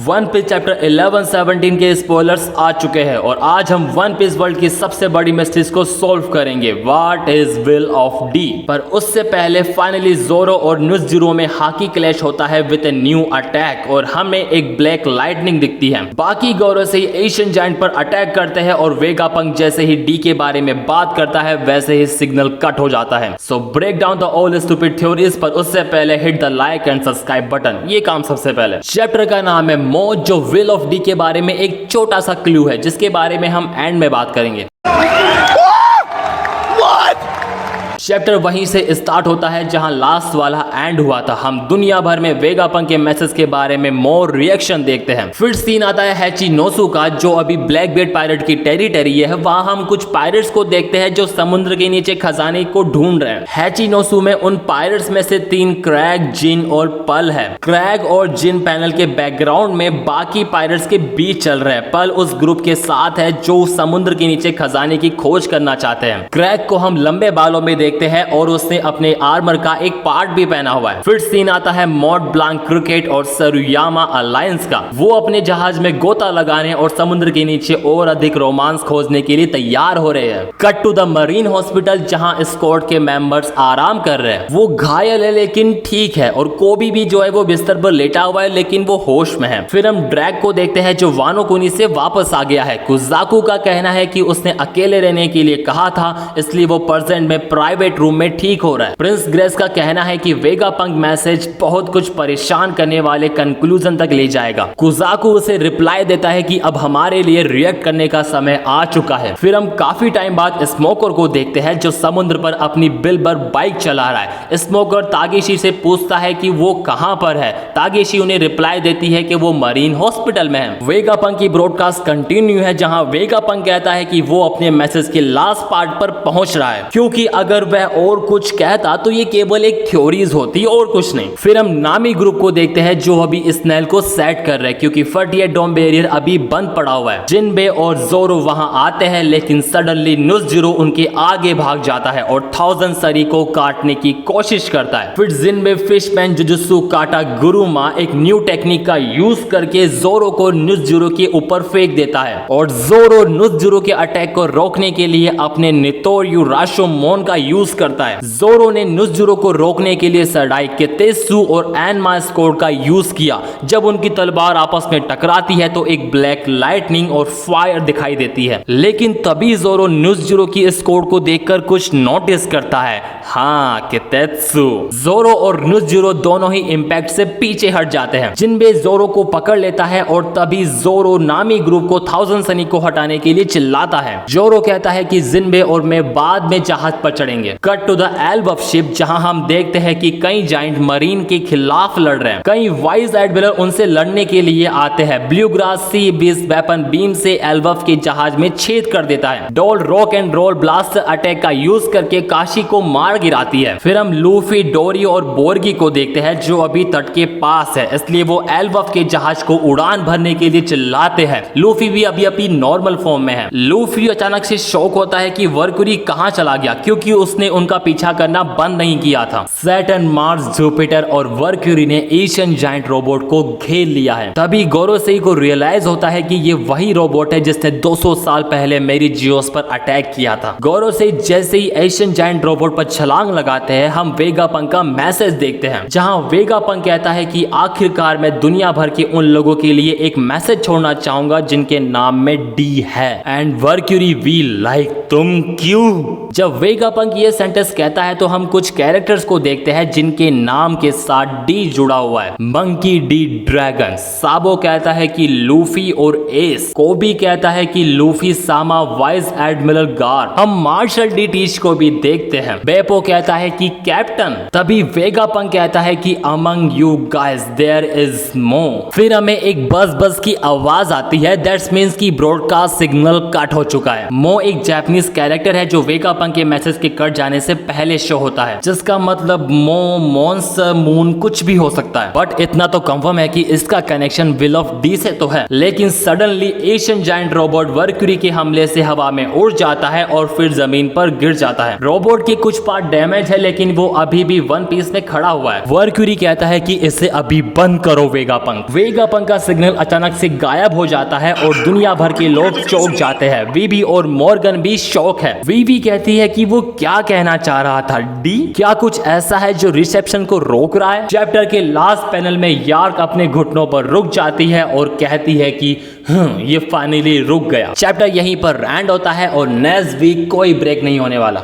One piece chapter 11-17 के spoilers आ चुके हैं और आज हम वन पीस वर्ल्ड की सबसे बड़ी मिस्ट्रीज को सॉल्व करेंगे। What is will of D. पर उससे पहले फाइनली जोरो और नुज़ुरो में हाकी क्लैश होता है विद ए न्यू अटैक और हमें एक ब्लैक लाइटनिंग दिखती है। बाकी गौरव से ही एशियन जायंट पर अटैक करते हैं और वेगापंक जैसे ही डी के बारे में बात करता है वैसे ही सिग्नल कट हो जाता है। So break down the all stupid theories, पर उससे पहले hit the like and subscribe button, ये काम सबसे पहले। चैप्टर का नाम है मौत, जो विल ऑफ डी के बारे में एक छोटा सा क्लू है जिसके बारे में हम एंड में बात करेंगे। चैप्टर वहीं से स्टार्ट होता है जहां लास्ट वाला एंड हुआ था। हम दुनिया भर में वेगापंक के मैसेज के बारे में मोर रिएक्शन देखते हैं। फिर सीन आता है हैचिनोसु का, जो अभी ब्लैक बेल्ट पायरेट की टेरिटरी है। वहां हम कुछ पायरेट्स को देखते हैं जो समुद्र के नीचे खजाने को ढूंढ रहे हैं। हैचिनोसु में उन पायरेट्स में से 3 क्रैग, जिन और पल है। क्रैग और जिन पैनल के बैकग्राउंड में बाकी पायरेट्स के बीच चल रहे हैं। पल उस ग्रुप के साथ है जो समुद्र के नीचे खजाने की खोज करना चाहते हैं। क्रैग को हम लंबे बालों में देखते हैं और उसने अपने आर्मर का एक पार्ट भी पहना हुआ है। फिर सीन आता है मॉड ब्लांक क्रिकेट और सरुयामा अलायंस का। वो अपने जहाज में गोता लगाने और समुद्र के नीचे और अधिक रोमांस खोजने के लिए तैयार हो रहे हैं। Cut to the marine hospital जहां स्क्वाड के मेंबर्स आराम कर रहे हैं। वो घायल है लेकिन ठीक है, और कोबी भी जो है वो बिस्तर पर लेटा हुआ है लेकिन वो होश में है। फिर हम ड्रैग को देखते हैं जो वानो कुनी से वापस आ गया है। कुजाकू का कहना है कि उसने अकेले रहने के लिए कहा था, इसलिए वो प्रेजेंट में प्राइवेट रूम में ठीक हो रहा है। प्रिंस ग्रेस का कहना है कि वेगापंक मैसेज बहुत कुछ परेशान करने वाले कंक्लूजन तक ले जाएगा। कुजाकू उसे रिप्लाई देता है कि अब हमारे लिए रिएक्ट करने का समय आ चुका है। फिर हम काफी टाइम बाद स्मोकर को देखते हैं जो समुद्र पर अपनी बिलबर बाइक चला रहा है। स्मोकर तागेशी से पूछता है कि वो कहां पर है। तागेशी उन्हें रिप्लाई देती है कि वो मरीन हॉस्पिटल में है। वेगापंक की ब्रॉडकास्ट कंटिन्यू है जहां वेगापंक कहता है कि वो अपने मैसेज के लास्ट पार्ट पर पहुंच रहा है, क्योंकि अगर वह और कुछ कहता तो ये केवल एक थ्योरीज होती और कुछ नहीं। फिर हम नामी ग्रुप को देखते हैं जो अभी स्नेल को सेट कर रहे हैं क्योंकि 48 डोम बैरियर अभी बंद पड़ा हुआ है। जिनबे और जोरो वहां आते हैं लेकिन सडनली नुज़ुरो उनके आगे भाग जाता है और 1000 सरी को काटने की कोशिश करता है। फिर जिनबे फिशमैन जुजुत्सु काटा गुरुमा एक न्यू टेक्निक का यूज करके जोरो को नुज़ुरो के ऊपर फेंक देता है और जोरो नुज़ुरो के अटैक को रोकने के लिए अपने नितोर्यू राशोमोन का यूज करता है। जोरो ने नुज़ुरो को रोकने के लिए सडाई के तेत्सु और एनमा स्क्वाड का यूज किया। जब उनकी तलवार आपस में टकराती है तो एक ब्लैक लाइटनिंग और फायर दिखाई देती है, लेकिन तभी जोरो नुज़ुरो की स्क्वाड को देखकर कुछ नोटिस करता है। हाँ, कि तेत्सु। जोरो और नुज़ुरो दोनों ही इंपैक्ट से पीछे हट जाते हैं। जिनबे जोरो को पकड़ लेता है और तभी जोरो नामी ग्रुप को 1000 सनी को हटाने के लिए चिल्लाता है। जोरो कहता है कि जिनबे और मैं बाद में जहाज पर चढ़ेंगे। कट टू द एल्बफ शिप जहां हम देखते हैं कि कई जाइंट मरीन के खिलाफ लड़ रहे हैं। कई वाइज एडमिरल उनसे लड़ने के लिए आते हैं। ब्लू ग्रास सी बीस वेपन बीम से एल्बफ के जहाज में छेद कर देता है। डोल rock and roll blaster attack का यूज करके काशी को मार गिराती है। फिर हम लूफी, डोरी और बोर्गी को देखते हैं जो अभी तट के पास है, इसलिए वो एल्बफ के जहाज को उड़ान भरने के लिए चिल्लाते हैं। लूफी भी अभी अपनी नॉर्मल फॉर्म में है। लूफी अचानक से शॉक होता है कि वर्कुरी कहां चला गया, क्योंकि उसने उनका पीछा करना बंद नहीं किया था। सैटर्न, मार्स, जुपिटर और वर्क्यूरी ने एशियन जायंट रोबोट को घेर लिया है। तभी गोरोसेई को रियलाइज होता है कि ये वही रोबोट है जिसने 200 साल पहले मेरी जियोस पर अटैक किया था। गोरोसेई जैसे ही एशियन जायंट रोबोट पर छलांग लगाते हैं, हम वेगापंक का मैसेज देखते हैं जहां वेगापंक कहता है कि आखिरकार मैं दुनिया भर के उन लोगों के लिए एक मैसेज छोड़ना चाहूंगा जिनके नाम में डी है। एंड वर्क्यूरी वी लाइक तुम क्यों। जब वेगापंक ये सेंटेंस कहता है तो हम कुछ कैरेक्टर्स को देखते हैं जिनके नाम के साथ डी जुड़ा हुआ है। Monkey D dragon. साबो कहता है कि लूफी और एस। कोबी कहता है कि लूफी सामा वाइस एडमिरल गार। हम मार्शल डी टीच को भी देखते हैं। बेपो कहता है कि कैप्टन। तभी वेगापंक कहता है कि among you guys there is more. फिर हमें एक बस बस की आवाज आती है। दैट्स मींस की ब्रॉडकास्ट सिग्नल कट हो चुका है। मो एक जापानीज कैरेक्टर है जो वेगापंक के मैसेज के कट अलर्ट जाने से पहले शो होता है, जिसका मतलब मॉन्स्टर मून कुछ भी हो सकता है। बट इतना तो कंफर्म है कि इसका कनेक्शन विल ऑफ डी से तो है। लेकिन सडनली एशियन जायंट रोबोट वर्क्यूरी के हमले से हवा में उड़ जाता है और फिर जमीन पर गिर जाता है। रोबोट के कुछ पार्ट डैमेज है, लेकिन वो अभी भी वन पीस में खड़ा हुआ है। वर्क्यूरी कहता है कि इसे अभी बंद करो वेगापंक। वेगापंक का सिग्नल अचानक से गायब हो जाता है और दुनिया भर के लोग चौंक जाते हैं। वीवी और मॉर्गन भी शौक है। वीवी कहती है कि वो क्या कहना चाह रहा था। डी, क्या कुछ ऐसा है जो रिसेप्शन को रोक रहा है? चैप्टर के लास्ट पैनल में यार्क अपने घुटनों पर रुक जाती है और कहती है कि ये फाइनली रुक गया। चैप्टर यहीं पर एंड होता है और नेक्स्ट वीक कोई ब्रेक नहीं होने वाला।